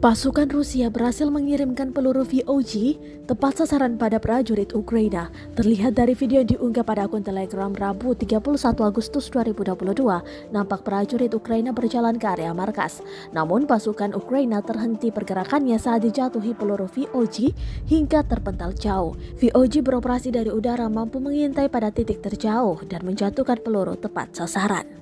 Pasukan Rusia berhasil mengirimkan peluru VOG tepat sasaran pada prajurit Ukraina. Terlihat dari video yang diunggah pada akun Telegram Rabu 31 Agustus 2022, nampak prajurit Ukraina berjalan ke area markas. Namun pasukan Ukraina terhenti pergerakannya saat dijatuhi peluru VOG hingga terpental jauh. VOG beroperasi dari udara, mampu mengintai pada titik terjauh dan menjatuhkan peluru tepat sasaran.